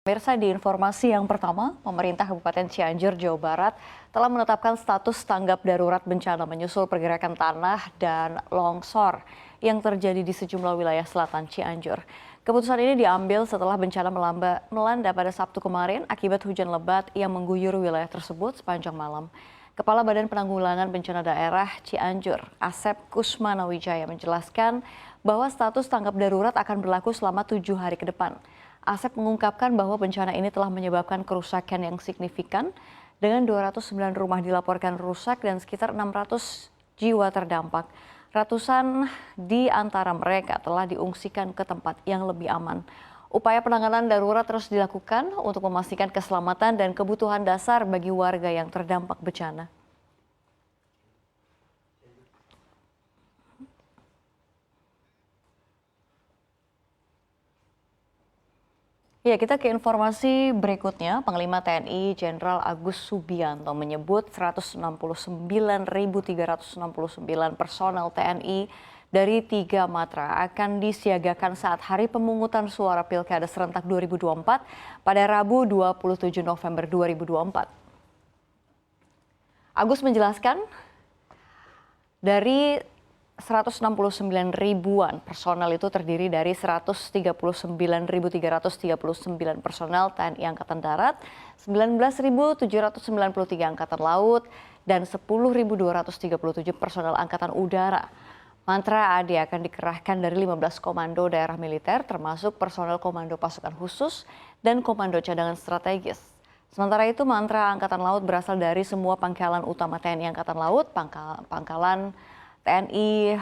Pemirsa, di informasi yang pertama, pemerintah Kabupaten Cianjur, Jawa Barat telah menetapkan status tanggap darurat bencana menyusul pergerakan tanah dan longsor yang terjadi di sejumlah wilayah selatan Cianjur. Keputusan ini diambil setelah bencana melanda pada Sabtu kemarin akibat hujan lebat yang mengguyur wilayah tersebut sepanjang malam. Kepala Badan Penanggulangan Bencana Daerah Cianjur, Asep Kusmanawijaya menjelaskan bahwa status tanggap darurat akan berlaku selama 7 hari ke depan. Asep mengungkapkan bahwa bencana ini telah menyebabkan kerusakan yang signifikan dengan 209 rumah dilaporkan rusak dan sekitar 600 jiwa terdampak. Ratusan di antara mereka telah diungsikan ke tempat yang lebih aman. Upaya penanganan darurat terus dilakukan untuk memastikan keselamatan dan kebutuhan dasar bagi warga yang terdampak bencana. Ya, kita ke informasi berikutnya. Panglima TNI Jenderal Agus Subianto menyebut 169.369 personel TNI dari 3 matra akan disiagakan saat hari pemungutan suara Pilkada serentak 2024 pada Rabu 27 November 2024. Agus menjelaskan dari 169 ribuan personel itu terdiri dari 139.339 personel TNI Angkatan Darat, 19.793 Angkatan Laut, dan 10.237 personel Angkatan Udara. Mantra AD akan dikerahkan dari 15 komando daerah militer termasuk personel komando pasukan khusus dan komando cadangan strategis. Sementara itu mantra Angkatan Laut berasal dari semua pangkalan utama TNI Angkatan Laut, pangkalan TNI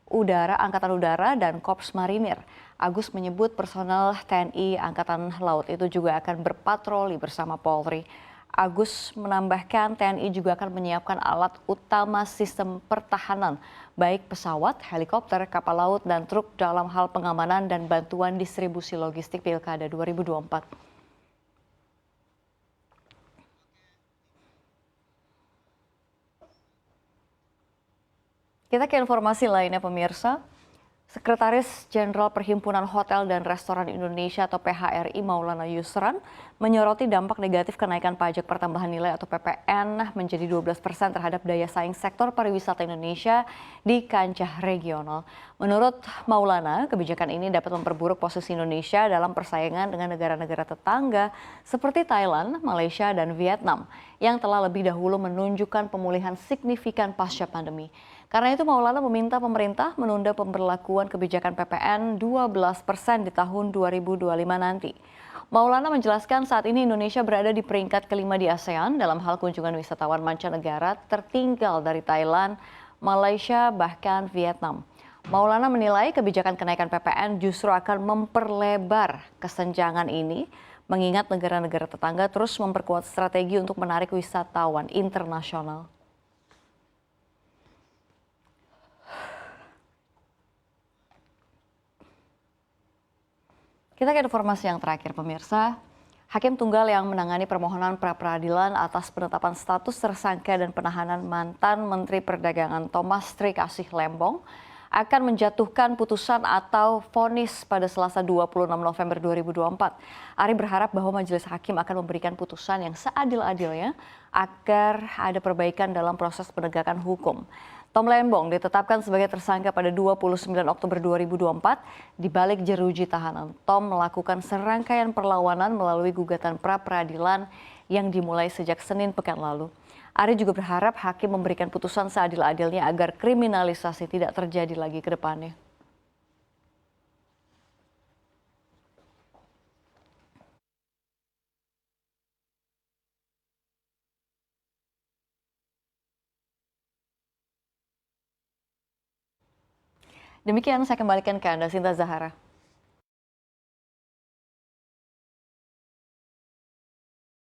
Udara, Angkatan Udara, dan Korps Marinir. Agus menyebut personel TNI Angkatan Laut itu juga akan berpatroli bersama Polri. Agus menambahkan TNI juga akan menyiapkan alat utama sistem pertahanan, baik pesawat, helikopter, kapal laut, dan truk dalam hal pengamanan dan bantuan distribusi logistik Pilkada 2024. Kita ke informasi lainnya pemirsa. Sekretaris Jenderal Perhimpunan Hotel dan Restoran Indonesia atau PHRI Maulana Yusran menyoroti dampak negatif kenaikan pajak pertambahan nilai atau PPN menjadi 12% terhadap daya saing sektor pariwisata Indonesia di kancah regional. Menurut Maulana, kebijakan ini dapat memperburuk posisi Indonesia dalam persaingan dengan negara-negara tetangga seperti Thailand, Malaysia, dan Vietnam yang telah lebih dahulu menunjukkan pemulihan signifikan pasca pandemi. Karena itu Maulana meminta pemerintah menunda pemberlakuan kebijakan PPN 12% di tahun 2025 nanti. Maulana menjelaskan saat ini Indonesia berada di peringkat kelima di ASEAN dalam hal kunjungan wisatawan mancanegara, tertinggal dari Thailand, Malaysia, bahkan Vietnam. Maulana menilai kebijakan kenaikan PPN justru akan memperlebar kesenjangan ini, mengingat negara-negara tetangga terus memperkuat strategi untuk menarik wisatawan internasional. Kita ke informasi yang terakhir pemirsa. Hakim tunggal yang menangani permohonan pra-peradilan atas penetapan status tersangka dan penahanan mantan Menteri Perdagangan Thomas Trikasih Lembong akan menjatuhkan putusan atau vonis pada Selasa 26 November 2024. Ari berharap bahwa majelis hakim akan memberikan putusan yang seadil-adilnya agar ada perbaikan dalam proses penegakan hukum. Tom Lembong ditetapkan sebagai tersangka pada 29 Oktober 2024. Di balik jeruji tahanan, Tom melakukan serangkaian perlawanan melalui gugatan pra-peradilan yang dimulai sejak Senin pekan lalu. Ari juga berharap hakim memberikan putusan seadil-adilnya agar kriminalisasi tidak terjadi lagi ke depannya. Demikian saya kembalikan ke Anda, Sinta Zahara.